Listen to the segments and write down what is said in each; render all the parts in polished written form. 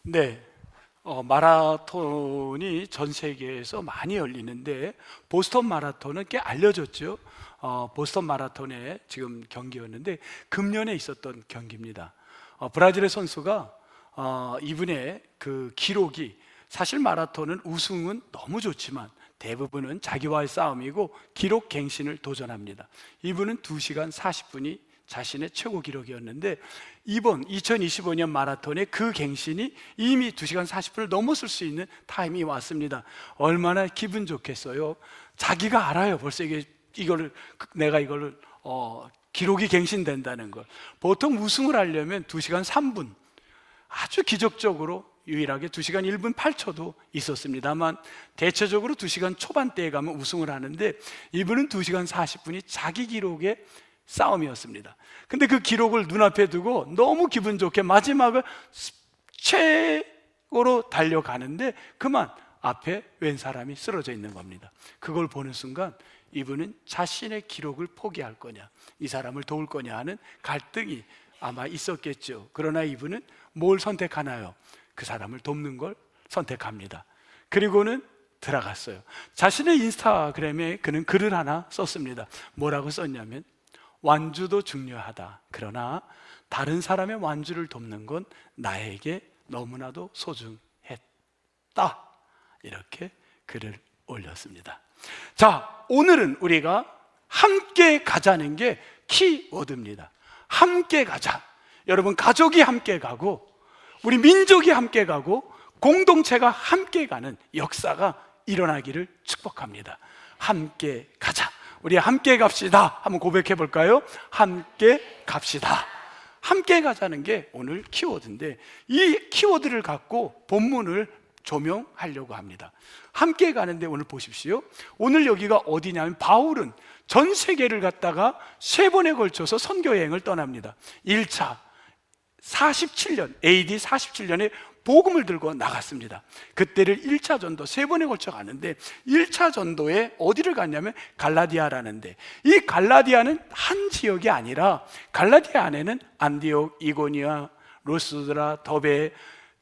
네, 마라톤이 전 세계에서 많이 열리는데 보스턴 마라톤은 꽤 알려졌죠. 보스턴 마라톤의 지금 경기였는데 금년에 있었던 경기입니다. 브라질의 선수가 이분의 그 기록이, 사실 마라톤은 우승은 너무 좋지만 대부분은 자기와의 싸움이고 기록 갱신을 도전합니다. 이분은 2시간 40분이 자신의 최고 기록이었는데 이번 2025년 마라톤의 그 갱신이 이미 2시간 40분을 넘었을 수 있는 타임이 왔습니다. 얼마나 기분 좋겠어요. 자기가 알아요. 벌써 내가 이거를 기록이 갱신된다는 걸. 보통 우승을 하려면 2시간 3분, 아주 기적적으로 유일하게 2시간 1분 8초도 있었습니다만 대체적으로 2시간 초반대에 가면 우승을 하는데 이분은 2시간 40분이 자기 기록의 싸움이었습니다. 근데 그 기록을 눈앞에 두고 너무 기분 좋게 마지막을 최고로 달려가는데 그만 앞에 웬 사람이 쓰러져 있는 겁니다. 그걸 보는 순간 이분은 자신의 기록을 포기할 거냐, 이 사람을 도울 거냐 하는 갈등이 아마 있었겠죠. 그러나 이분은 뭘 선택하나요? 그 사람을 돕는 걸 선택합니다. 그리고는 들어갔어요. 자신의 인스타그램에 그는 글을 하나 썼습니다. 뭐라고 썼냐면, 완주도 중요하다. 그러나 다른 사람의 완주를 돕는 건 나에게 너무나도 소중했다. 이렇게 글을 올렸습니다. 자, 오늘은 우리가 함께 가자는 게 키워드입니다. 함께 가자. 여러분, 가족이 함께 가고 우리 민족이 함께 가고 공동체가 함께 가는 역사가 일어나기를 축복합니다. 함께 가자. 우리 함께 갑시다. 한번 고백해 볼까요? 함께 갑시다. 함께 가자는 게 오늘 키워드인데 이 키워드를 갖고 본문을 조명하려고 합니다. 함께 가는데 오늘 보십시오. 오늘 여기가 어디냐면 바울은 전 세계를 갔다가 3번에 걸쳐서 선교 여행을 떠납니다. 1차 47년 AD 47년에 복음을 들고 나갔습니다. 그때를 1차 전도 3번에 걸쳐 가는데 1차 전도에 어디를 갔냐면 갈라디아라는데, 이 갈라디아는 한 지역이 아니라 갈라디아 안에는 안디옥, 이고니아, 루스드라, 더베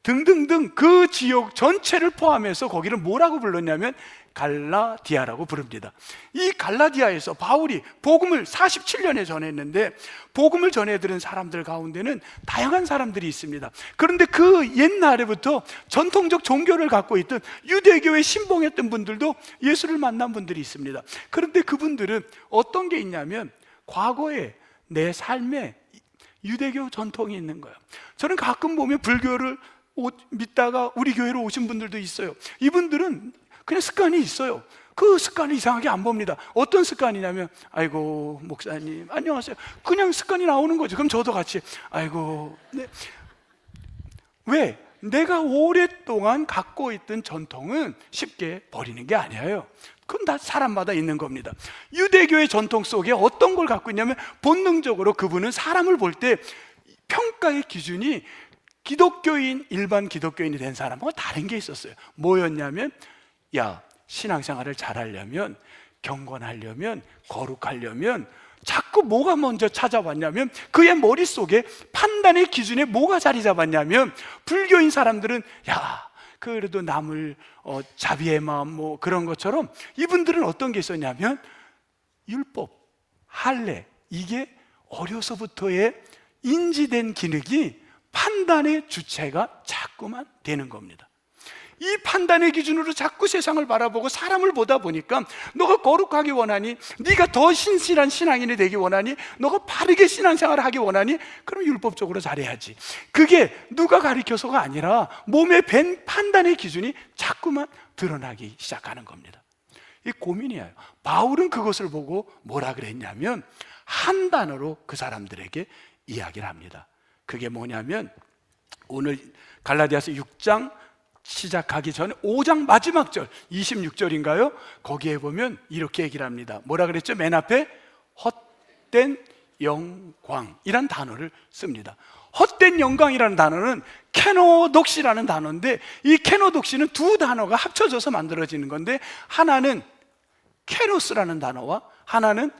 등등등 그 지역 전체를 포함해서 거기를 뭐라고 불렀냐면 갈라디아라고 부릅니다. 이 갈라디아에서 바울이 복음을 47년에 전했는데 복음을 전해들은 사람들 가운데는 다양한 사람들이 있습니다. 그런데 그 옛날에부터 전통적 종교를 갖고 있던 유대교에 신봉했던 분들도 예수를 만난 분들이 있습니다. 그런데 그분들은 어떤 게 있냐면 과거에 내 삶에 유대교 전통이 있는 거예요. 저는 가끔 보면 불교를 믿다가 우리 교회로 오신 분들도 있어요. 이분들은 그냥 습관이 있어요. 그 습관을 이상하게 안 봅니다. 어떤 습관이냐면, 아이고 목사님 안녕하세요, 그냥 습관이 나오는 거죠. 그럼 저도 같이 아이고, 네. 왜? 내가 오랫동안 갖고 있던 전통은 쉽게 버리는 게 아니에요. 그건 다 사람마다 있는 겁니다. 유대교의 전통 속에 어떤 걸 갖고 있냐면 본능적으로 그분은 사람을 볼 때 평가의 기준이 기독교인, 일반 기독교인이 된 사람하고 다른 게 있었어요. 뭐였냐면, 야, 신앙생활을 잘하려면, 경건하려면, 거룩하려면 자꾸 뭐가 먼저 찾아왔냐면 그의 머릿속에 판단의 기준에 뭐가 자리 잡았냐면, 불교인 사람들은 야, 그래도 남을 자비의 마음 뭐 그런 것처럼 이분들은 어떤 게 있었냐면 율법, 할례, 이게 어려서부터의 인지된 기능이 판단의 주체가 자꾸만 되는 겁니다. 이 판단의 기준으로 자꾸 세상을 바라보고 사람을 보다 보니까 너가 거룩하기 원하니, 네가 더 신실한 신앙인이 되기 원하니, 너가 바르게 신앙생활을 하기 원하니, 그럼 율법적으로 잘해야지. 그게 누가 가르쳐서가 아니라 몸에 밴 판단의 기준이 자꾸만 드러나기 시작하는 겁니다. 이 고민이에요. 바울은 그것을 보고 뭐라 그랬냐면 한 단어로 그 사람들에게 이야기를 합니다. 그게 뭐냐면 오늘 갈라디아서 6장 시작하기 전에 5장 마지막 절 26절인가요? 거기에 보면 이렇게 얘기를 합니다. 뭐라 그랬죠? 맨 앞에 헛된 영광이란 단어를 씁니다. 헛된 영광이라는 단어는 케노독시라는 단어인데 이 케노독시는 두 단어가 합쳐져서 만들어지는 건데 하나는 케노스라는 단어와 하나는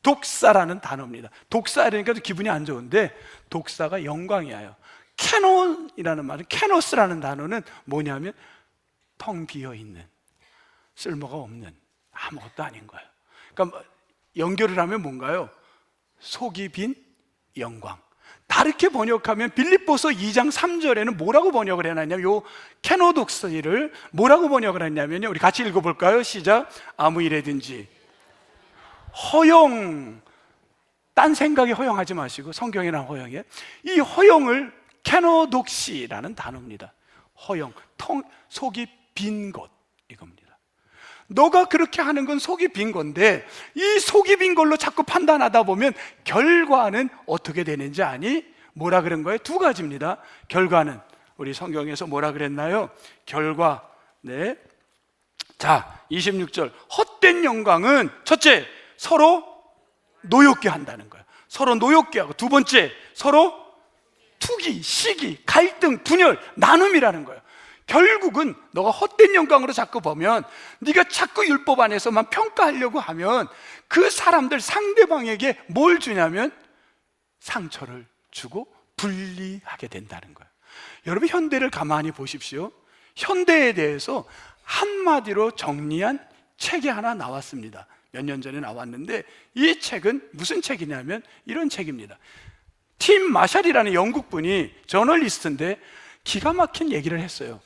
독사라는 단어입니다. 독사라니까 기분이 안 좋은데 독사가 영광이에요. 캐논이라는 말은, 케노스라는 단어는 뭐냐면 텅 비어있는, 쓸모가 없는, 아무것도 아닌 거예요. 그러니까 연결을 하면 뭔가요? 속이 빈 영광. 다르게 번역하면 빌립보서 2장 3절에는 뭐라고 번역을 해놨냐면, 요 케노독스를 뭐라고 번역을 했냐면요, 우리 같이 읽어볼까요? 시작. 아무 일에든지 허용, 딴 생각에 허용하지 마시고 성경이랑 허용해. 이 허용을 케노독시라는 단어입니다. 허용, 속이 빈 것, 이겁니다. 너가 그렇게 하는 건 속이 빈 건데, 이 속이 빈 걸로 자꾸 판단하다 보면 결과는 어떻게 되는지 아니? 뭐라 그런 거예요? 두 가지입니다. 결과는 우리 성경에서 뭐라 그랬나요? 결과, 네. 자, 26절. 헛된 영광은 첫째, 서로 노엽게 한다는 거예요. 서로 노엽게 하고, 두 번째, 서로 투기, 시기, 갈등, 분열, 나눔이라는 거예요. 결국은 너가 헛된 영광으로 자꾸 보면, 네가 자꾸 율법 안에서만 평가하려고 하면 그 사람들, 상대방에게 뭘 주냐면 상처를 주고 분리하게 된다는 거예요. 여러분, 현대를 가만히 보십시오. 현대에 대해서 한마디로 정리한 책이 하나 나왔습니다. 몇 년 전에 나왔는데, 이 책은 무슨 책이냐면 이런 책입니다. 팀 마샬이라는 영국 분이 저널리스트인데 기가 막힌 얘기를 했어요.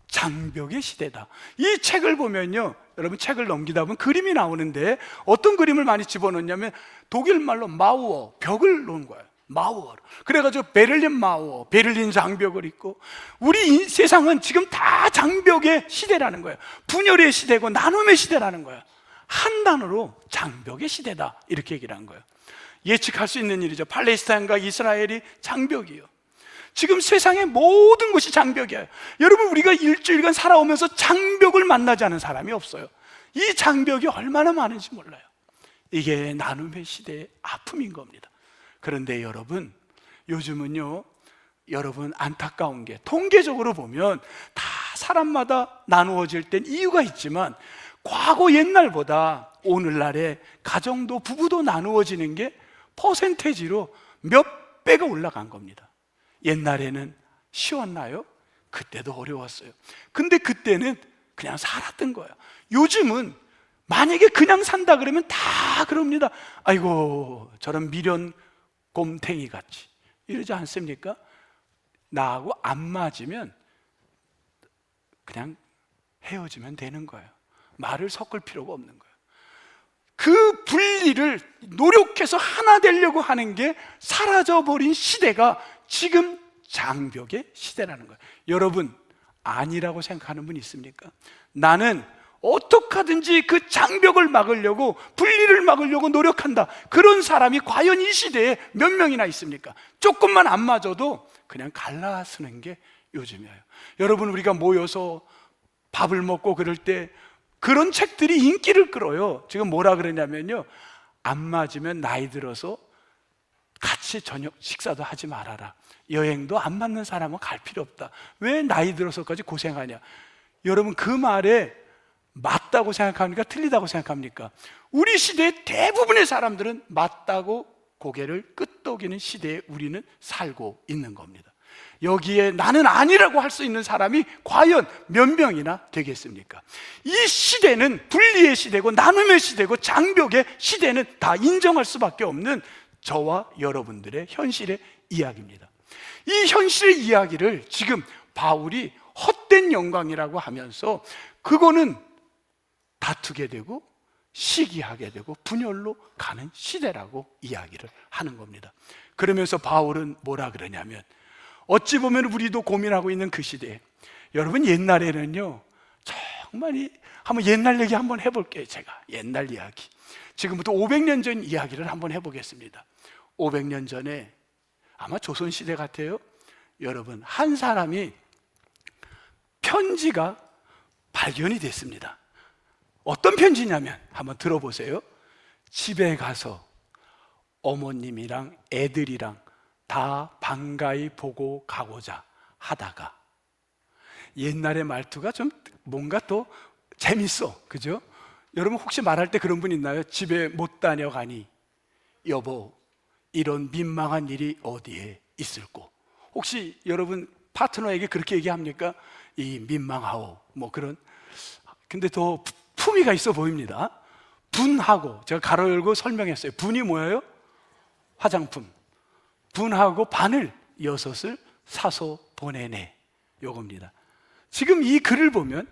장벽의 시대다. 이 책을 보면요, 여러분, 책을 넘기다 보면 그림이 나오는데 어떤 그림을 많이 집어넣냐면 독일 말로 마우어, 벽을 놓은 거예요. 마우어. 그래가지고 베를린 마우어, 베를린 장벽을 있고, 우리 세상은 지금 다 장벽의 시대라는 거예요. 분열의 시대고 나눔의 시대라는 거예요. 한 단어로 장벽의 시대다, 이렇게 얘기를 한 거예요. 예측할 수 있는 일이죠. 팔레스타인과 이스라엘이 장벽이에요. 지금 세상의 모든 것이 장벽이에요. 여러분, 우리가 일주일간 살아오면서 장벽을 만나지 않은 사람이 없어요. 이 장벽이 얼마나 많은지 몰라요. 이게 나눔의 시대의 아픔인 겁니다. 그런데 여러분, 요즘은요, 여러분, 안타까운 게 통계적으로 보면 다 사람마다 나누어질 땐 이유가 있지만, 과거 옛날보다 오늘날에 가정도 부부도 나누어지는 게 퍼센테이지로 몇 배가 올라간 겁니다. 옛날에는 쉬웠나요? 그때도 어려웠어요. 근데 그때는 그냥 살았던 거예요. 요즘은 만약에 그냥 산다 그러면 다 그럽니다. 아이고, 저런 미련 곰탱이 같이, 이러지 않습니까? 나하고 안 맞으면 그냥 헤어지면 되는 거예요. 말을 섞을 필요가 없는 거예요. 그 분리를 노력해서 하나 되려고 하는 게 사라져버린 시대가 지금 장벽의 시대라는 거예요. 여러분, 아니라고 생각하는 분 있습니까? 나는 어떻게 하든지 그 장벽을 막으려고, 분리를 막으려고 노력한다. 그런 사람이 과연 이 시대에 몇 명이나 있습니까? 조금만 안 맞아도 그냥 갈라쓰는 게 요즘이에요. 여러분, 우리가 모여서 밥을 먹고 그럴 때 그런 책들이 인기를 끌어요. 지금 뭐라 그러냐면요, 안 맞으면 나이 들어서 같이 저녁 식사도 하지 말아라. 여행도 안 맞는 사람은 갈 필요 없다. 왜 나이 들어서까지 고생하냐? 여러분, 그 말에 맞다고 생각합니까? 틀리다고 생각합니까? 우리 시대의 대부분의 사람들은 맞다고 고개를 끄덕이는 시대에 우리는 살고 있는 겁니다. 여기에 나는 아니라고 할 수 있는 사람이 과연 몇 명이나 되겠습니까? 이 시대는 분리의 시대고 나눔의 시대고 장벽의 시대는 다 인정할 수밖에 없는 저와 여러분들의 현실의 이야기입니다. 이 현실의 이야기를 지금 바울이 헛된 영광이라고 하면서 그거는 다투게 되고 시기하게 되고 분열로 가는 시대라고 이야기를 하는 겁니다. 그러면서 바울은 뭐라 그러냐면, 어찌 보면 우리도 고민하고 있는 그 시대에, 여러분, 옛날에는요, 정말 한번 옛날 얘기 한번 해볼게요. 제가 옛날 이야기, 지금부터 500년 전 이야기를 한번 해보겠습니다. 500년 전에 아마 조선시대 같아요. 여러분, 한 사람이 편지가 발견이 됐습니다. 어떤 편지냐면 한번 들어보세요. 집에 가서 어머님이랑 애들이랑 다 반가이 보고 가고자 하다가, 옛날의 말투가 좀 뭔가 또 재밌어, 그죠? 여러분 혹시 말할 때 그런 분 있나요? 집에 못 다녀가니 여보 이런 민망한 일이 어디에 있을꼬? 혹시 여러분 파트너에게 그렇게 얘기합니까? 이 민망하오 뭐 그런. 근데 더 품위가 있어 보입니다. 분하고, 제가 가로 열고 설명했어요. 분이 뭐예요? 화장품. 분하고 바늘 6을 사서 보내네, 요겁니다. 지금 이 글을 보면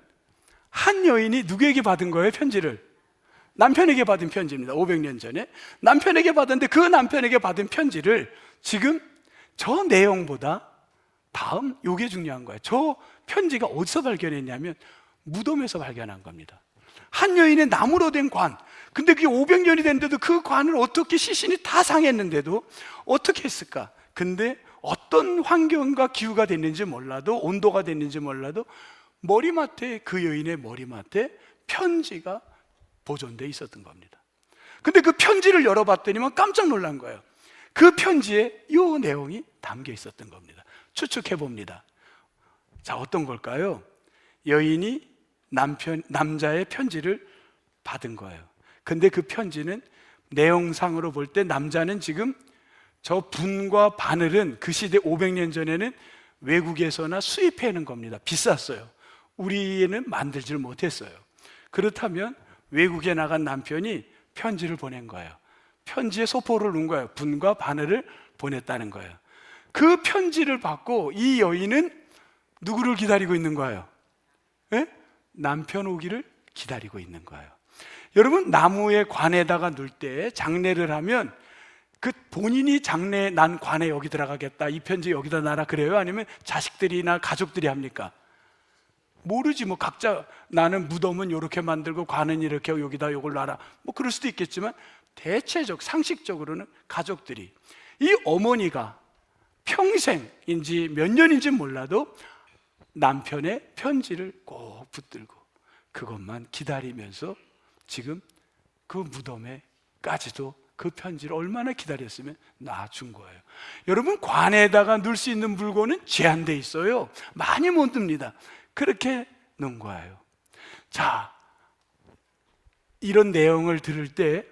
한 여인이 누구에게 받은 거예요? 편지를 남편에게 받은 편지입니다. 500년 전에 남편에게 받았는데 그 남편에게 받은 편지를 지금 저 내용보다 다음, 요게 중요한 거예요. 저 편지가 어디서 발견했냐면 무덤에서 발견한 겁니다. 한 여인의 나무로 된 관. 근데 그게 500년이 됐는데도 그 관을 어떻게, 시신이 다 상했는데도 어떻게 했을까? 근데 어떤 환경과 기후가 됐는지 몰라도, 온도가 됐는지 몰라도 머리맡에, 그 여인의 머리맡에 편지가 보존되어 있었던 겁니다. 근데 그 편지를 열어봤더니만 깜짝 놀란 거예요. 그 편지에 이 내용이 담겨 있었던 겁니다. 추측해 봅니다. 자, 어떤 걸까요? 여인이 남자의 편지를 받은 거예요. 근데 그 편지는 내용상으로 볼 때 남자는 지금 저 분과 바늘은 그 시대 500년 전에는 외국에서나 수입해낸 겁니다. 비쌌어요. 우리는 만들지를 못했어요. 그렇다면 외국에 나간 남편이 편지를 보낸 거예요. 편지에 소포를 넣은 거예요. 분과 바늘을 보냈다는 거예요. 그 편지를 받고 이 여인은 누구를 기다리고 있는 거예요? 예? 남편 오기를 기다리고 있는 거예요. 여러분, 나무의 관에다가 넣을 때 장례를 하면 그 본인이 장례, 난 관에 여기 들어가겠다, 이 편지 여기다 놔라 그래요? 아니면 자식들이나 가족들이 합니까? 모르지. 뭐 각자, 나는 무덤은 이렇게 만들고 관은 이렇게 여기다 요걸 놔라, 뭐 그럴 수도 있겠지만 대체적, 상식적으로는 가족들이, 이 어머니가 평생인지 몇 년인지 몰라도 남편의 편지를 꼭 붙들고 그것만 기다리면서 지금 그 무덤에까지도 그 편지를 얼마나 기다렸으면 놔준 거예요. 여러분, 관에다가 넣을 수 있는 물건은 제한돼 있어요. 많이 못 듭니다. 그렇게 넣은 거예요. 자, 이런 내용을 들을 때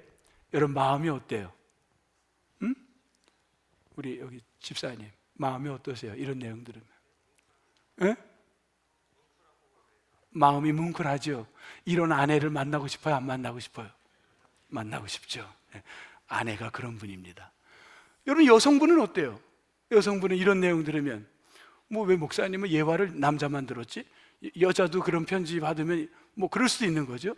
여러분 마음이 어때요? 응? 우리 여기 집사님 마음이 어떠세요? 이런 내용 들으면? 에? 마음이 뭉클하죠. 이런 아내를 만나고 싶어요? 안 만나고 싶어요? 만나고 싶죠. 아내가 그런 분입니다. 여러분, 여성분은 어때요? 여성분은 이런 내용 들으면 뭐 왜 목사님은 예화를 남자만 들었지? 여자도 그런 편지 받으면 뭐 그럴 수도 있는 거죠.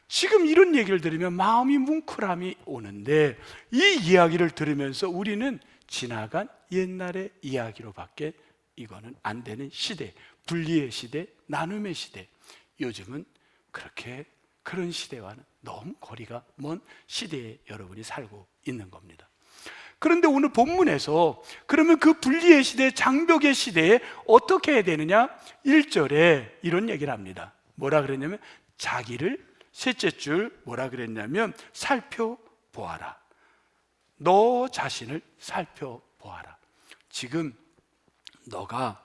지금 이런 얘기를 들으면 마음이 뭉클함이 오는데, 이 이야기를 들으면서 우리는 지나간 옛날의 이야기로밖에 이거는 안 되는 시대, 분리의 시대, 나눔의 시대, 요즘은 그렇게 그런 시대와는 너무 거리가 먼 시대에 여러분이 살고 있는 겁니다. 그런데 오늘 본문에서 그러면 그 분리의 시대, 장벽의 시대에 어떻게 해야 되느냐? 1절에 이런 얘기를 합니다. 뭐라 그랬냐면, 자기를, 셋째 줄 뭐라 그랬냐면, 살펴보아라. 너 자신을 살펴보아라. 지금 너가,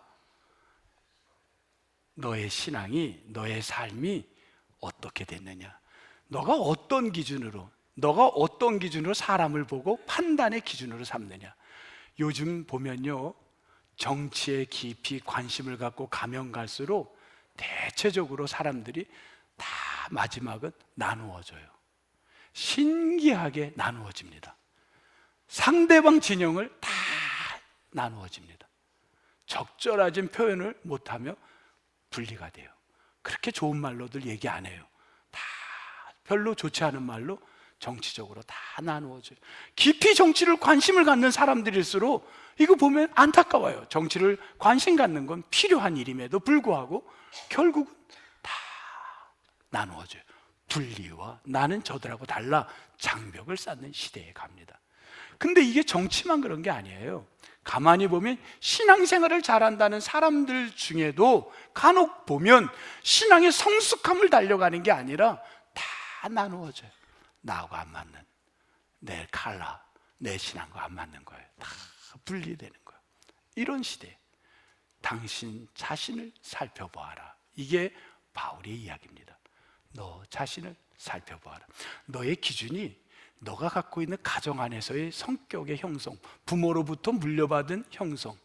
너의 신앙이, 너의 삶이 어떻게 됐느냐? 너가 어떤 기준으로 사람을 보고 판단의 기준으로 삼느냐? 요즘 보면요, 정치에 깊이 관심을 갖고 가면 갈수록 대체적으로 사람들이 다 마지막은 나누어져요. 신기하게 나누어집니다. 상대방 진영을 다 나누어집니다. 적절하진 표현을 못하며 분리가 돼요. 그렇게 좋은 말로들 얘기 안 해요. 다 별로 좋지 않은 말로 정치적으로 다 나누어져요. 깊이 정치를 관심을 갖는 사람들일수록 이거 보면 안타까워요. 정치를 관심 갖는 건 필요한 일임에도 불구하고 결국은 다 나누어져요. 분리와 나는 저들하고 달라 장벽을 쌓는 시대에 갑니다. 근데 이게 정치만 그런 게 아니에요. 가만히 보면 신앙생활을 잘한다는 사람들 중에도 간혹 보면 신앙의 성숙함을 달려가는 게 아니라 다 나누어져요. 나하고 안 맞는, 내 칼라, 내 신앙과 안 맞는 거예요. 다 분리되는 거예요. 이런 시대, 당신 자신을 살펴보아라. 이게 바울의 이야기입니다. 너 자신을 살펴보아라. 너의 기준이 너가 갖고 있는 가정 안에서의 성격의 형성, 부모로부터 물려받은 형성,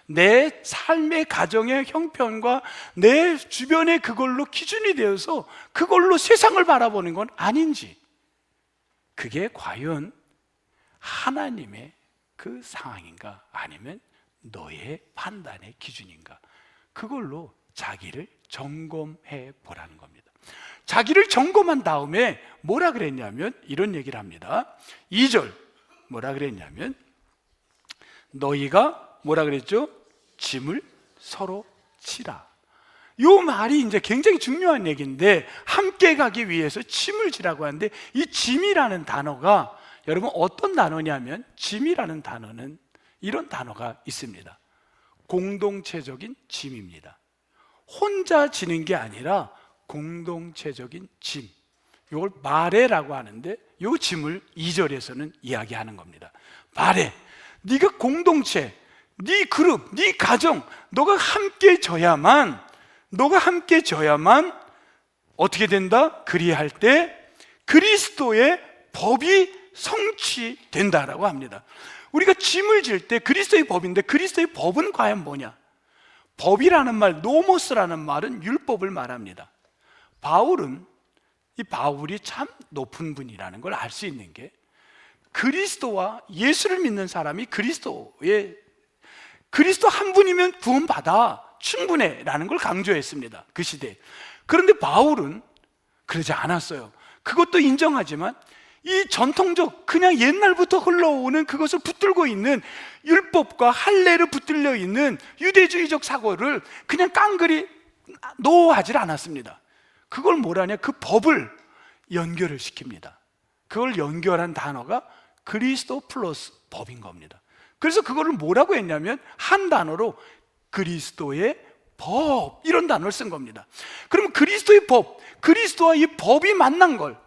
내 삶의 가정의 형편과 내 주변의 그걸로 기준이 되어서 그걸로 세상을 바라보는 건 아닌지, 그게 과연 하나님의 그 상황인가, 아니면 너의 판단의 기준인가, 그걸로 자기를 점검해 보라는 겁니다. 자기를 점검한 다음에 뭐라 그랬냐면 이런 얘기를 합니다. 2절 뭐라 그랬냐면, 너희가 뭐라 그랬죠? 짐을 서로 지라. 요 말이 이제 굉장히 중요한 얘기인데, 함께 가기 위해서 짐을 지라고 하는데, 이 짐이라는 단어가 여러분 어떤 단어냐면, 짐이라는 단어는 이런 단어가 있습니다. 공동체적인 짐입니다. 혼자 지는 게 아니라 공동체적인 짐, 이걸 마레라고 하는데, 이 짐을 2절에서는 이야기하는 겁니다. 마레, 네가 공동체, 네 그룹, 네 가정, 너가 함께 져야만 어떻게 된다? 그리할 때 그리스도의 법이 성취된다라고 합니다. 우리가 짐을 질 때 그리스도의 법인데, 그리스도의 법은 과연 뭐냐? 법이라는 말, 노모스라는 말은 율법을 말합니다. 바울이 참 높은 분이라는 걸 알 수 있는 게, 그리스도와 예수를 믿는 사람이 그리스도 한 분이면 구원받아, 충분해 라는 걸 강조했습니다, 그 시대에. 그런데 바울은 그러지 않았어요. 그것도 인정하지만 이 전통적, 그냥 옛날부터 흘러오는 그것을 붙들고 있는 율법과 할례를 붙들려 있는 유대주의적 사고를 그냥 깡그리 노하지 않았습니다. 그걸 뭐라냐? 그 법을 연결을 시킵니다. 그걸 연결한 단어가 그리스도 플러스 법인 겁니다. 그래서 그거를 뭐라고 했냐면, 한 단어로 그리스도의 법, 이런 단어를 쓴 겁니다. 그러면 그리스도의 법, 그리스도와 이 법이 만난 걸,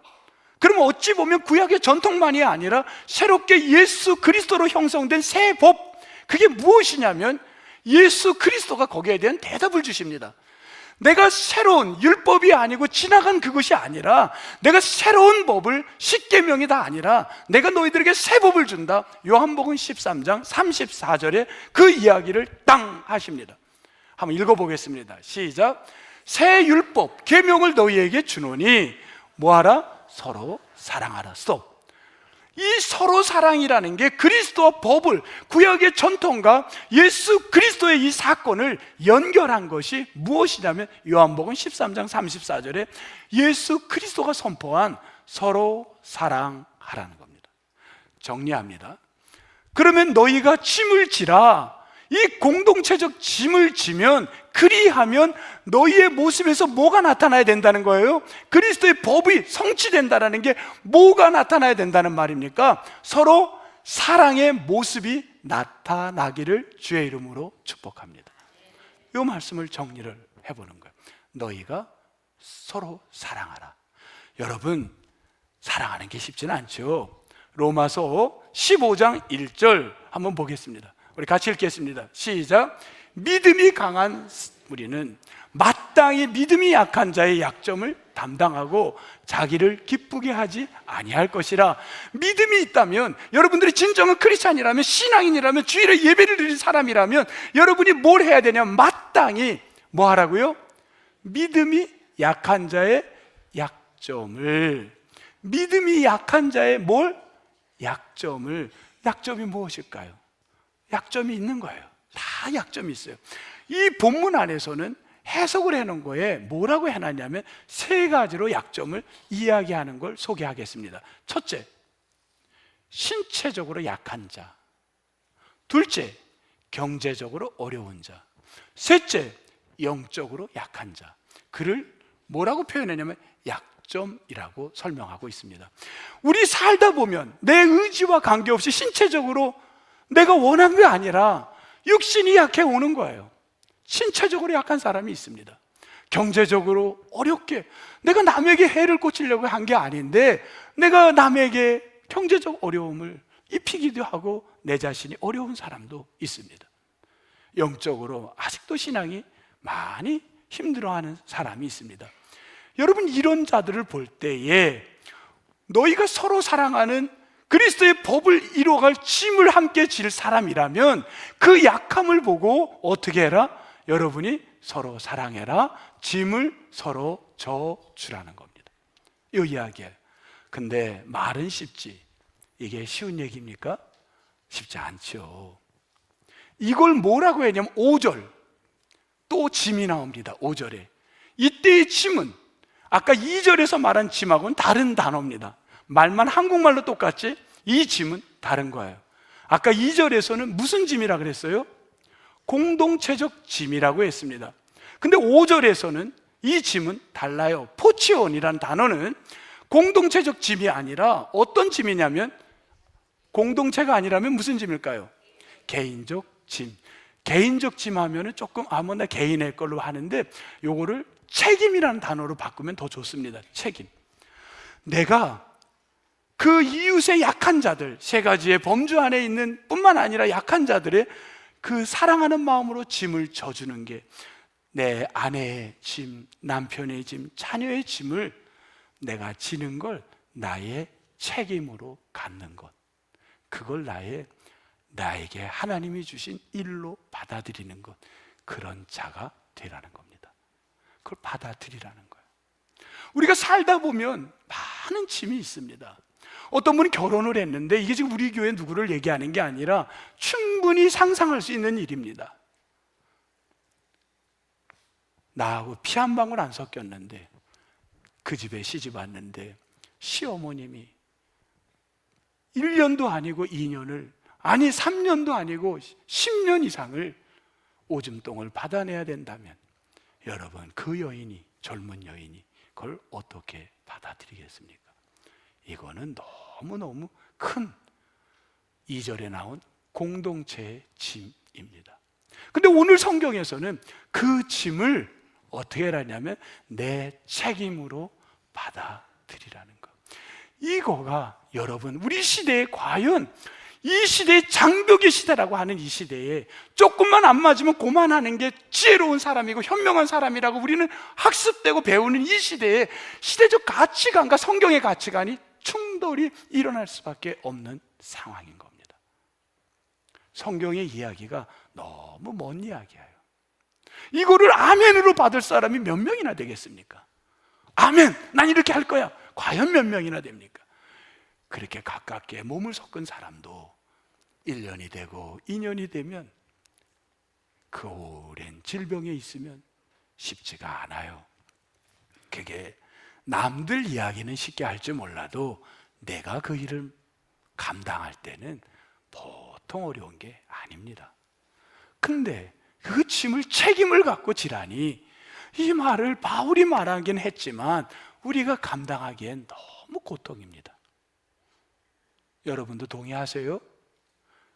그러면 어찌 보면 구약의 전통만이 아니라 새롭게 예수 그리스도로 형성된 새 법, 그게 무엇이냐면 예수 그리스도가 거기에 대한 대답을 주십니다. 내가 새로운 율법이 아니고 지나간 그것이 아니라, 내가 새로운 법을, 십계명이다 아니라 내가 너희들에게 새 법을 준다. 요한복음 13장 34절에 그 이야기를 땅 하십니다. 한번 읽어보겠습니다. 시작. 새 율법 계명을 너희에게 주노니 뭐하라? 서로 사랑하라. 스톱. 이 서로 사랑이라는 게 그리스도와 법을, 구약의 전통과 예수 그리스도의 이 사건을 연결한 것이 무엇이냐면, 요한복음 13장 34절에 예수 그리스도가 선포한 서로 사랑하라는 겁니다. 정리합니다. 그러면 너희가 짐을 지라. 이 공동체적 짐을 지면, 그리하면 너희의 모습에서 뭐가 나타나야 된다는 거예요? 그리스도의 법이 성취된다는 게 뭐가 나타나야 된다는 말입니까? 서로 사랑의 모습이 나타나기를 주의 이름으로 축복합니다. 이 말씀을 정리를 해보는 거예요. 너희가 서로 사랑하라. 여러분, 사랑하는 게 쉽지는 않죠. 로마서 15장 1절 한번 보겠습니다. 우리 같이 읽겠습니다. 시작. 믿음이 강한 우리는 마땅히 믿음이 약한 자의 약점을 담당하고 자기를 기쁘게 하지 아니할 것이라. 믿음이 있다면, 여러분들이 진정한 크리스찬이라면, 신앙인이라면, 주일에 예배를 드릴 사람이라면 여러분이 뭘 해야 되냐? 마땅히 뭐 하라고요? 믿음이 약한 자의 약점을, 믿음이 약한 자의 뭘? 약점을. 약점이 무엇일까요? 약점이 있는 거예요. 다 약점이 있어요. 이 본문 안에서는 해석을 해놓은 거에 뭐라고 해놨냐면, 세 가지로 약점을 이야기하는 걸 소개하겠습니다. 첫째, 신체적으로 약한 자. 둘째, 경제적으로 어려운 자. 셋째, 영적으로 약한 자. 그를 뭐라고 표현했냐면 약점이라고 설명하고 있습니다. 우리 살다 보면 내 의지와 관계없이 신체적으로 내가 원한 게 아니라 육신이 약해 오는 거예요. 신체적으로 약한 사람이 있습니다. 경제적으로 어렵게, 내가 남에게 해를 끼치려고 한 게 아닌데 내가 남에게 경제적 어려움을 입히기도 하고 내 자신이 어려운 사람도 있습니다. 영적으로 아직도 신앙이 많이 힘들어하는 사람이 있습니다. 여러분, 이런 자들을 볼 때에 너희가 서로 사랑하는 그리스도의 법을 이루어갈 짐을 함께 질 사람이라면 그 약함을 보고 어떻게 해라? 여러분이 서로 사랑해라, 짐을 서로 져주라는 겁니다. 이 이야기예요. 근데 말은 쉽지, 이게 쉬운 얘기입니까? 쉽지 않죠. 이걸 뭐라고 했냐면 5절 또 짐이 나옵니다. 5절에 이때의 짐은 아까 2절에서 말한 짐하고는 다른 단어입니다. 말만 한국말로 똑같지 이 짐은 다른 거예요. 아까 2절에서는 무슨 짐이라 그랬어요? 공동체적 짐이라고 했습니다. 근데 5절에서는 이 짐은 달라요. 포치온이라는 단어는 공동체적 짐이 아니라 어떤 짐이냐면, 공동체가 아니라면 무슨 짐일까요? 개인적 짐. 개인적 짐 하면은 조금 아무나 개인의 걸로 하는데, 요거를 책임이라는 단어로 바꾸면 더 좋습니다. 책임. 내가 그 이웃의 약한 자들, 세 가지의 범주 안에 있는 뿐만 아니라 약한 자들의 그 사랑하는 마음으로 짐을 져주는 게, 내 아내의 짐, 남편의 짐, 자녀의 짐을 내가 지는 걸 나의 책임으로 갖는 것, 그걸 나에게 하나님이 주신 일로 받아들이는 것, 그런 자가 되라는 겁니다. 그걸 받아들이라는 거예요. 우리가 살다 보면 많은 짐이 있습니다. 어떤 분이 결혼을 했는데, 이게 지금 우리 교회 누구를 얘기하는 게 아니라 충분히 상상할 수 있는 일입니다. 나하고 피 한 방울 안 섞였는데 그 집에 시집 왔는데 시어머님이 1년도 아니고 2년을, 아니 3년도 아니고 10년 이상을 오줌똥을 받아내야 된다면, 여러분, 그 여인이, 젊은 여인이 그걸 어떻게 받아들이겠습니까? 이거는 너무너무 큰 2절에 나온 공동체의 짐입니다. 근데 오늘 성경에서는 그 짐을 어떻게 하냐면 내 책임으로 받아들이라는 것. 이거가 여러분, 우리 시대에 과연 이 시대의 장벽의 시대라고 하는 이 시대에 조금만 안 맞으면 고만하는 게 지혜로운 사람이고 현명한 사람이라고 우리는 학습되고 배우는 이 시대에 시대적 가치관과 성경의 가치관이 충돌이 일어날 수밖에 없는 상황인 겁니다. 성경의 이야기가 너무 먼 이야기예요. 이거를 아멘으로 받을 사람이 몇 명이나 되겠습니까? 아멘, 난 이렇게 할 거야. 과연 몇 명이나 됩니까? 그렇게 가깝게 몸을 섞은 사람도 1년이 되고 2년이 되면 그 오랜 질병에 있으면 쉽지가 않아요. 그게 남들 이야기는 쉽게 할지 몰라도 내가 그 일을 감당할 때는 보통 어려운 게 아닙니다. 근데 그 짐을, 책임을 갖고 지라니, 이 말을 바울이 말하긴 했지만 우리가 감당하기엔 너무 고통입니다. 여러분도 동의하세요?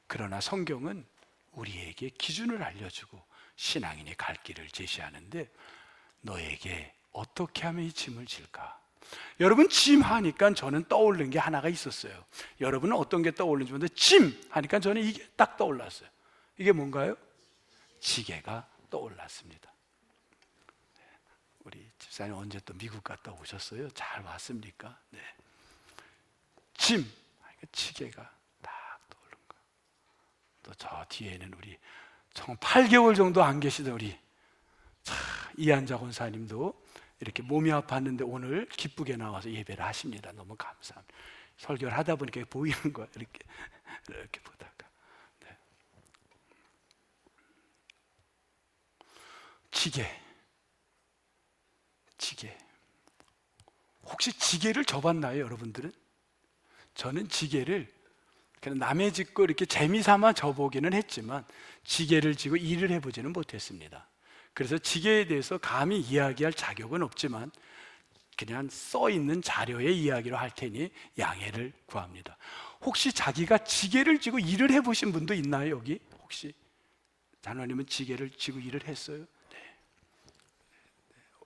그러나 성경은 우리에게 기준을 알려주고 신앙인의 갈 길을 제시하는데, 너에게 어떻게 하면 이 짐을 질까? 여러분, 짐 하니까 저는 떠오르는 게 하나가 있었어요. 여러분은 어떤 게 떠오르는지 모르는데 짐 하니까 저는 이게 딱 떠올랐어요. 이게 뭔가요? 지게가 떠올랐습니다. 우리 집사님 언제 또 미국 갔다 오셨어요? 잘 왔습니까? 네. 짐, 지게가 딱 떠오른 거. 또 저 뒤에는 우리 정 8개월 정도 안 계시던 우리 이한자 권사님도 이렇게 몸이 아팠는데 오늘 기쁘게 나와서 예배를 하십니다. 너무 감사합니다. 설교를 하다 보니까 보이는 거예요. 이렇게 보다가. 네. 지게. 혹시 지게를 져봤나요, 여러분들은? 저는 지게를 그냥 남의 짓고 이렇게 재미삼아 져보기는 했지만 지게를 지고 일을 해보지는 못했습니다. 그래서 지게에 대해서 감히 이야기할 자격은 없지만 그냥 써있는 자료의 이야기로 할 테니 양해를 구합니다. 혹시 자기가 지게를 지고 일을 해보신 분도 있나요, 여기? 혹시 자녀님은 지게를 지고 일을 했어요? 네.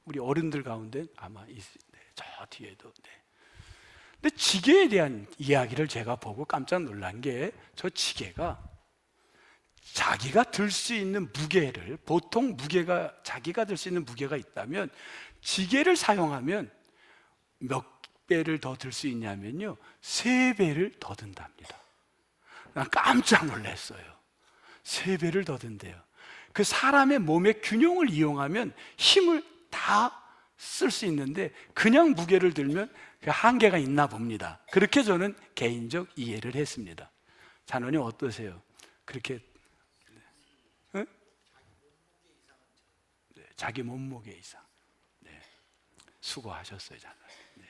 우리 어른들 가운데 아마 저 뒤에도. 네. 근데 지게에 대한 이야기를 제가 보고 깜짝 놀란 게, 저 지게가 자기가 들 수 있는 무게를, 보통 무게가, 자기가 들 수 있는 무게가 있다면 지게를 사용하면 몇 배를 더 들 수 있냐면요, 3배를 더 든답니다. 난 깜짝 놀랐어요. 3배를 더 든대요. 그 사람의 몸의 균형을 이용하면 힘을 다 쓸 수 있는데 그냥 무게를 들면 그 한계가 있나 봅니다. 그렇게 저는 개인적 이해를 했습니다. 자녀님 어떠세요? 그렇게 네? 네, 자기 몸무게 이상. 네. 수고하셨어요, 자녀님. 네.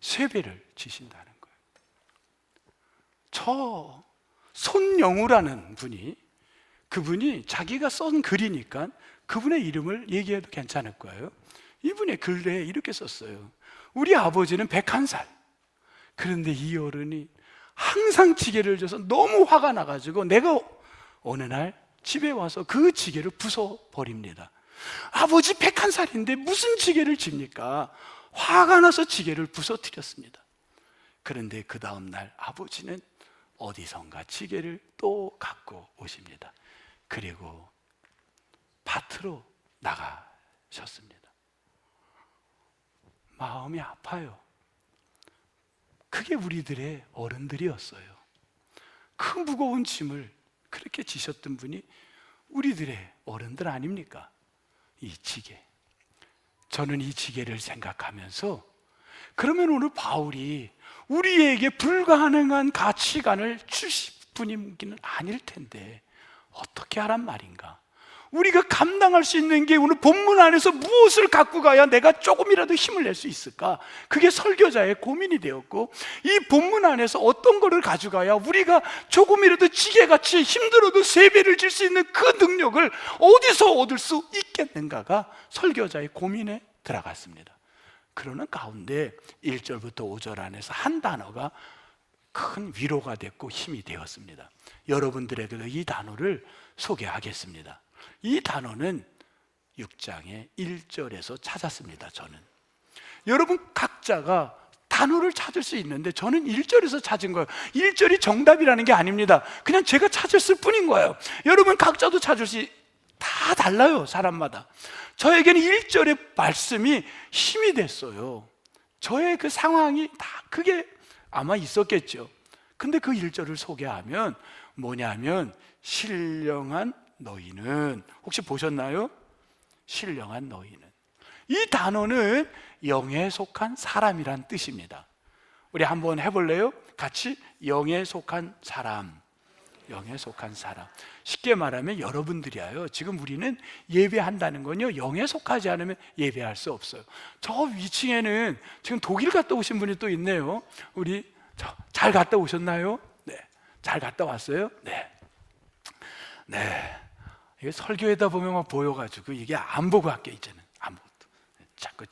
3배를 지신다는 거예요. 저 손영우라는 분이, 그분이 자기가 쓴 글이니까 그분의 이름을 얘기해도 괜찮을 거예요. 이분의 글에 이렇게 썼어요. 우리 아버지는 101살. 그런데 이 어른이 항상 지게를 져서 너무 화가 나가지고 내가 어느 날 집에 와서 그 지게를 부숴버립니다. 아버지 101살인데 무슨 지게를 집니까? 화가 나서 지게를 부숴뜨렸습니다. 그런데 그 다음날 아버지는 어디선가 지게를 또 갖고 오십니다. 그리고 밭으로 나가셨습니다. 마음이 아파요. 그게 우리들의 어른들이었어요. 그 무거운 짐을 그렇게 지셨던 분이 우리들의 어른들 아닙니까? 이 지게. 저는 이 지게를 생각하면서, 그러면 오늘 바울이 우리에게 불가능한 가치관을 주실 분이기는 아닐 텐데 어떻게 하란 말인가? 우리가 감당할 수 있는 게 오늘 본문 안에서 무엇을 갖고 가야 내가 조금이라도 힘을 낼 수 있을까? 그게 설교자의 고민이 되었고, 이 본문 안에서 어떤 거를 가져가야 우리가 조금이라도 지게같이 힘들어도 3배를 질 수 있는 그 능력을 어디서 얻을 수 있겠는가가 설교자의 고민에 들어갔습니다. 그러는 가운데 1절부터 5절 안에서 한 단어가 큰 위로가 됐고 힘이 되었습니다. 여러분들에게도 이 단어를 소개하겠습니다. 이 단어는 6장의 1절에서 찾았습니다. 저는 여러분 각자가 단어를 찾을 수 있는데 저는 1절에서 찾은 거예요. 1절이 정답이라는 게 아닙니다. 그냥 제가 찾았을 뿐인 거예요. 여러분 각자도 찾을 수 다 달라요, 사람마다. 저에게는 1절의 말씀이 힘이 됐어요. 저의 그 상황이 다 그게 아마 있었겠죠. 근데 그 1절을 소개하면 뭐냐면, 신령한 너희는, 혹시 보셨나요? 신령한 너희는. 이 단어는 영에 속한 사람이란 뜻입니다. 우리 한번 해볼래요? 같이. 영에 속한 사람. 영에 속한 사람. 쉽게 말하면 여러분들이에요. 지금 우리는 예배한다는 건요, 영에 속하지 않으면 예배할 수 없어요. 저 위층에는 지금 독일 갔다 오신 분이 또 있네요. 우리 잘 갔다 오셨나요? 네, 잘 갔다 왔어요? 네. 네. 이게 설교에다 보면 막 보여가지고 이게 안 보고 할게. 이제는 아무것도 자꾸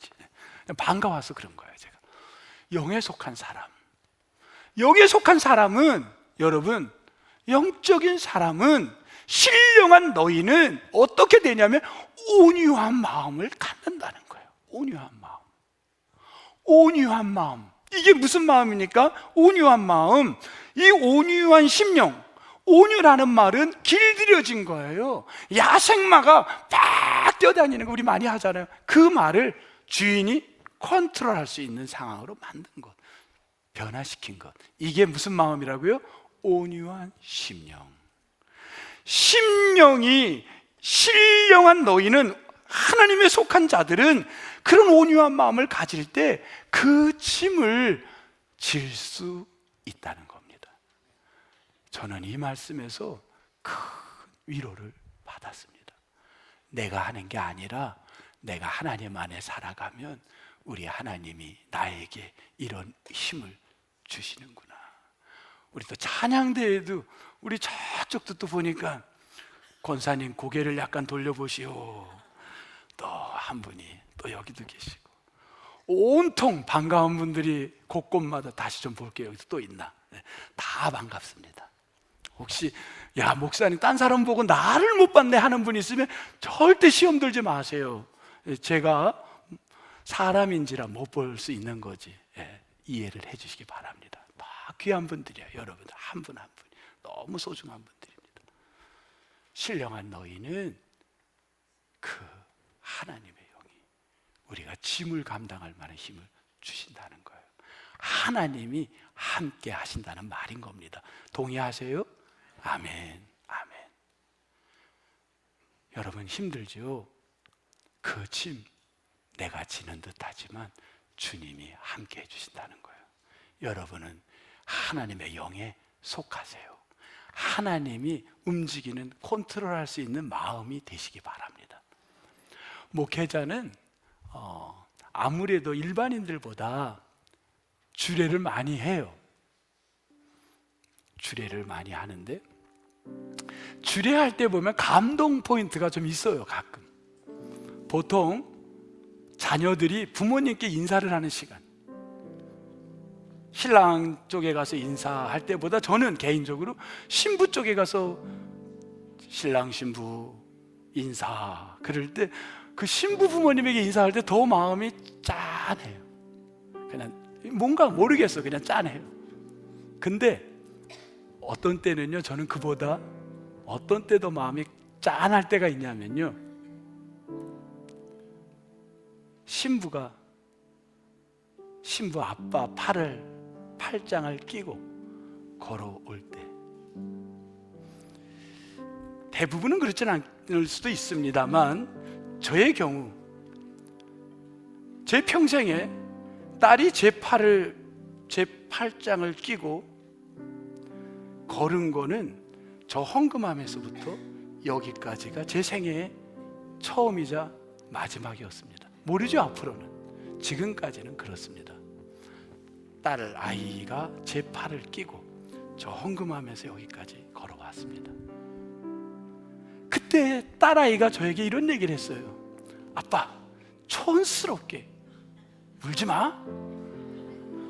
반가워서 그런 거예요. 제가 영에 속한 사람. 영에 속한 사람은, 여러분, 영적인 사람은, 신령한 너희는 어떻게 되냐면 온유한 마음을 갖는다는 거예요. 온유한 마음. 온유한 마음. 이게 무슨 마음입니까? 온유한 마음. 이 온유한 심령. 온유라는 말은 길들여진 거예요. 야생마가 막 뛰어다니는 거 우리 많이 하잖아요. 그 말을 주인이 컨트롤할 수 있는 상황으로 만든 것, 변화시킨 것. 이게 무슨 마음이라고요? 온유한 심령. 심령이 신령한 너희는, 하나님에 속한 자들은 그런 온유한 마음을 가질 때 그 짐을 질 수 있다는 겁니다. 저는 이 말씀에서 큰 위로를 받았습니다. 내가 하는 게 아니라 내가 하나님 안에 살아가면 우리 하나님이 나에게 이런 힘을 주시는구나. 우리 또 찬양대에도 우리 저쪽도 또 보니까 권사님 고개를 약간 돌려보시오. 또 한 분이 또 여기도 계시고, 온통 반가운 분들이 곳곳마다, 다시 좀 볼게요. 여기도 또 있나? 네, 다 반갑습니다. 혹시 야 목사님 딴 사람 보고 나를 못 봤네 하는 분이 있으면 절대 시험 들지 마세요. 제가 사람인지라 못 볼 수 있는 거지. 이해를 해주시기 바랍니다. 다 귀한 분들이에요. 여러분들 한 분 한 분이 너무 소중한 분들입니다. 신령한 너희는 그 하나님의 영이 우리가 짐을 감당할 만한 힘을 주신다는 거예요. 하나님이 함께 하신다는 말인 겁니다. 동의하세요? 아멘, 아멘. 여러분 힘들죠? 그 짐 내가 지는 듯 하지만 주님이 함께 해주신다는 거예요. 여러분은 하나님의 영에 속하세요. 하나님이 움직이는, 컨트롤할 수 있는 마음이 되시기 바랍니다. 목회자는 아무래도 일반인들보다 주례를 많이 해요. 주례를 많이 하는데 주례할 때 보면 감동 포인트가 좀 있어요. 가끔 보통 자녀들이 부모님께 인사를 하는 시간, 신랑 쪽에 가서 인사할 때보다 저는 개인적으로 신부 쪽에 가서 신랑 신부 인사 그럴 때 그 신부 부모님에게 인사할 때 더 마음이 짠해요. 그냥 뭔가 모르겠어, 그냥 짠해요. 근데 어떤 때는요, 저는 그보다 어떤 때 더 마음이 짠할 때가 있냐면요, 신부 아빠 팔짱을 끼고 걸어올 때, 대부분은 그렇지는 않을 수도 있습니다만 저의 경우, 제 평생에 딸이 제 팔짱을 끼고 걸은 거는 저 헌금함에서부터 여기까지가 제 생애의 처음이자 마지막이었습니다. 모르죠, 앞으로는. 지금까지는 그렇습니다. 아이가 제 팔을 끼고 저 헌금함에서 여기까지 걸어왔습니다. 그때 딸아이가 저에게 이런 얘기를 했어요. 아빠, 촌스럽게 울지 마.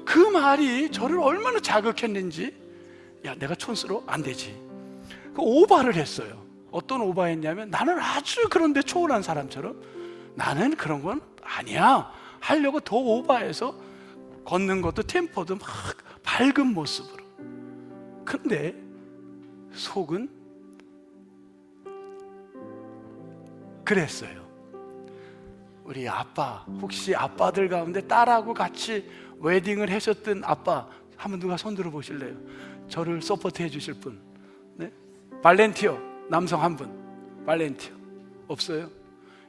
그 말이 저를 얼마나 자극했는지. 야, 내가 촌스러워? 안 되지. 그 오바를 했어요. 어떤 오바했냐면, 나는 아주 그런데 초월한 사람처럼 나는 그런 건 아니야 하려고 더 오바해서 걷는 것도 템포도 막 밝은 모습으로. 근데 속은 그랬어요. 우리 아빠, 혹시 아빠들 가운데 딸하고 같이 웨딩을 하셨던 아빠 한번 누가 손 들어 보실래요? 저를 서포트 해 주실 분. 네? 발렌티어 남성 한 분. 발렌티어 없어요?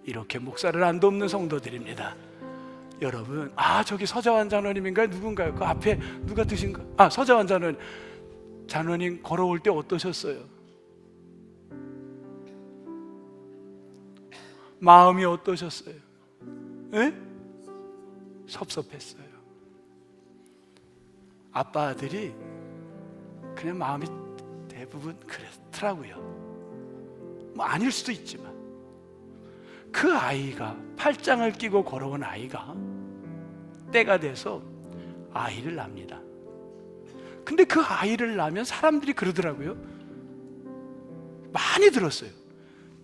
이렇게 목사를 안 돕는 성도들입니다. 여러분, 저기 서자환 장로님인가요? 누군가요? 그 앞에 누가 드신가? 서자환 장로님 걸어올 때 어떠셨어요? 마음이 어떠셨어요? 에? 섭섭했어요. 아빠들이 그냥 마음이 대부분 그렇더라고요. 뭐 아닐 수도 있지만 그 아이가, 팔짱을 끼고 걸어온 아이가 때가 돼서 아이를 낳습니다. 근데 그 아이를 낳으면 사람들이 그러더라고요. 많이 들었어요.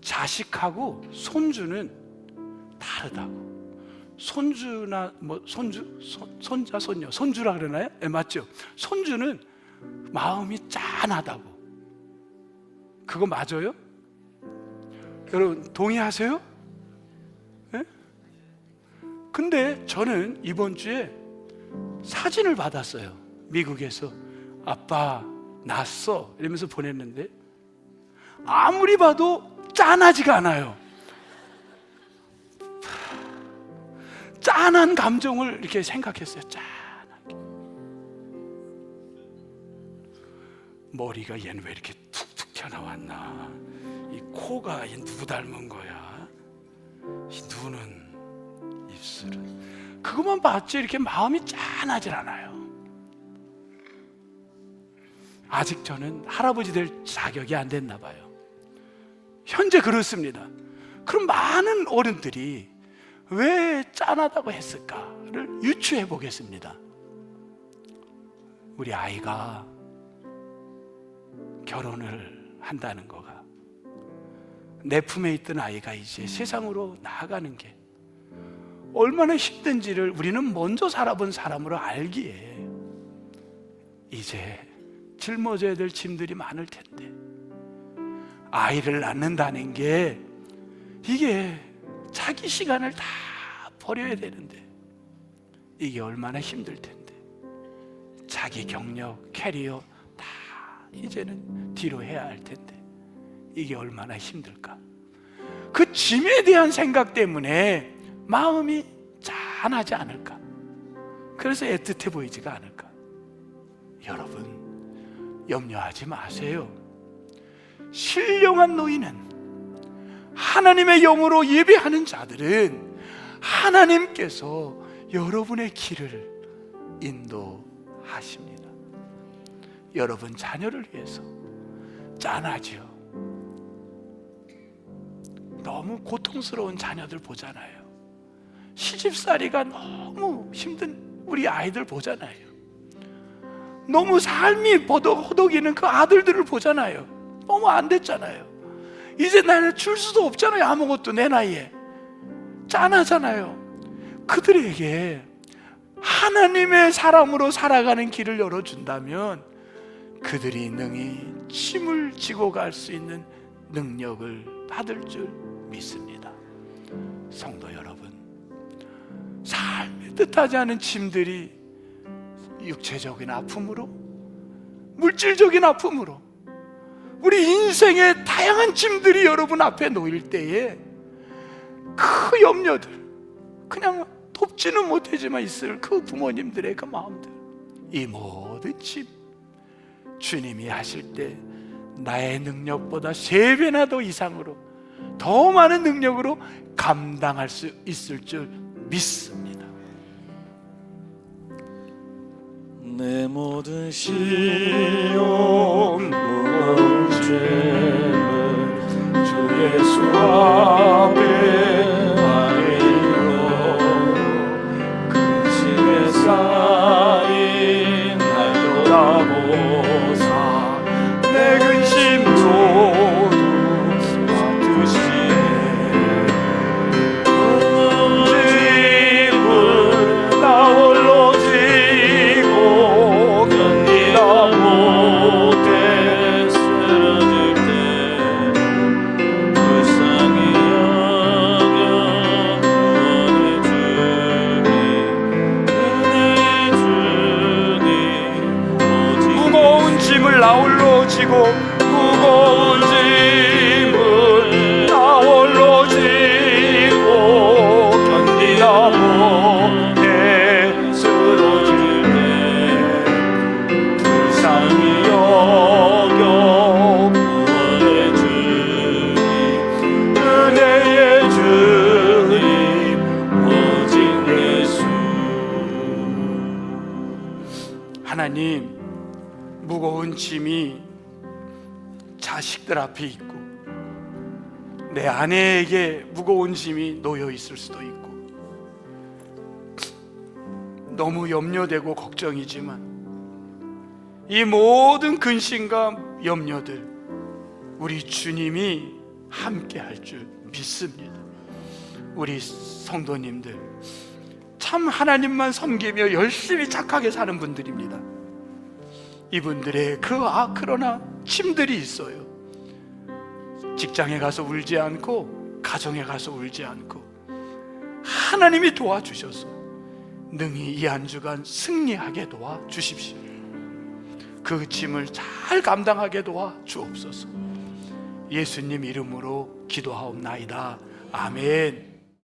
자식하고 손주는 다르다고. 손주나 손자, 손녀, 손주라 그러나요? 네, 맞죠? 손주는 마음이 짠하다고. 그거 맞아요? 여러분 동의하세요? 네? 근데 저는 이번 주에 사진을 받았어요. 미국에서. 아빠 낳았어 이러면서 보냈는데 아무리 봐도 짠하지가 않아요. 짠한 감정을 이렇게 생각했어요. 짠하게. 머리가 얘는 왜 이렇게 툭툭 튀어나왔나, 이 코가 얘 누구 닮은 거야, 이 눈은, 입술은. 그것만 봤지 이렇게 마음이 짠하질 않아요. 아직 저는 할아버지 될 자격이 안 됐나 봐요. 현재 그렇습니다. 그럼 많은 어른들이 왜 짠하다고 했을까를 유추해 보겠습니다. 우리 아이가 결혼을 한다는 거가, 내 품에 있던 아이가 이제 세상으로 나아가는 게 얼마나 힘든지를 우리는 먼저 살아본 사람으로 알기에 이제 짊어져야 될 짐들이 많을 텐데, 아이를 낳는다는 게 이게 자기 시간을 다 버려야 되는데 이게 얼마나 힘들 텐데, 자기 경력, 캐리어 다 이제는 뒤로 해야 할 텐데 이게 얼마나 힘들까. 그 짐에 대한 생각 때문에 마음이 짠하지 않을까. 그래서 애틋해 보이지가 않을까. 여러분, 염려하지 마세요. 신령한 노인은, 하나님의 영으로 예배하는 자들은 하나님께서 여러분의 길을 인도하십니다. 여러분 자녀를 위해서 짠하죠. 너무 고통스러운 자녀들 보잖아요. 시집살이가 너무 힘든 우리 아이들 보잖아요. 너무 삶이 버덕허덕이는 그 아들들을 보잖아요. 너무 안 됐잖아요. 이제 나는 줄 수도 없잖아요. 아무것도 내 나이에 짠하잖아요. 그들에게 하나님의 사람으로 살아가는 길을 열어준다면 그들이 능히 짐을 지고 갈 수 있는 능력을 받을 줄 믿습니다. 성도 여러분, 삶에 뜻하지 않은 짐들이 육체적인 아픔으로, 물질적인 아픔으로, 우리 인생의 다양한 짐들이 여러분 앞에 놓일 때에 그 염려들, 그냥 돕지는 못하지만 있을 그 부모님들의 그 마음들, 이 모든 짐 주님이 하실 때 나의 능력보다 3배나 더 이상으로 더 많은 능력으로 감당할 수 있을 줄 믿습니다. 내 모든 시험 무거운 죄는 주 예수 앞에 아뢰어 근심에 쌓인 날 돌아보사 내 근심도 받으시네. 짐을 나 홀로 지고 견디다 못해 쓰러질 때 불쌍히 여겨 구원해 주니 은혜의 주님 오직 무거운 짐을 나 홀로 지고 무거운 짐을 나 홀로 지고 견디다 못해 쓰러질 때 불쌍히 여겨 구원해 주니 은혜의 주님 오직 예수. 하나님, 무거운 짐이 자식들 앞에 있고 내 아내에게 무거운 짐이 놓여 있을 수도 있고 너무 염려되고 걱정이지만 이 모든 근심과 염려들 우리 주님이 함께 할 줄 믿습니다. 우리 성도님들 참 하나님만 섬기며 열심히 착하게 사는 분들입니다. 이분들의 그러나 짐들이 있어요. 직장에 가서 울지 않고 가정에 가서 울지 않고 하나님이 도와주셔서 능히 이 한 주간 승리하게 도와주십시오. 그 짐을 잘 감당하게 도와주옵소서. 예수님 이름으로 기도하옵나이다. 아멘.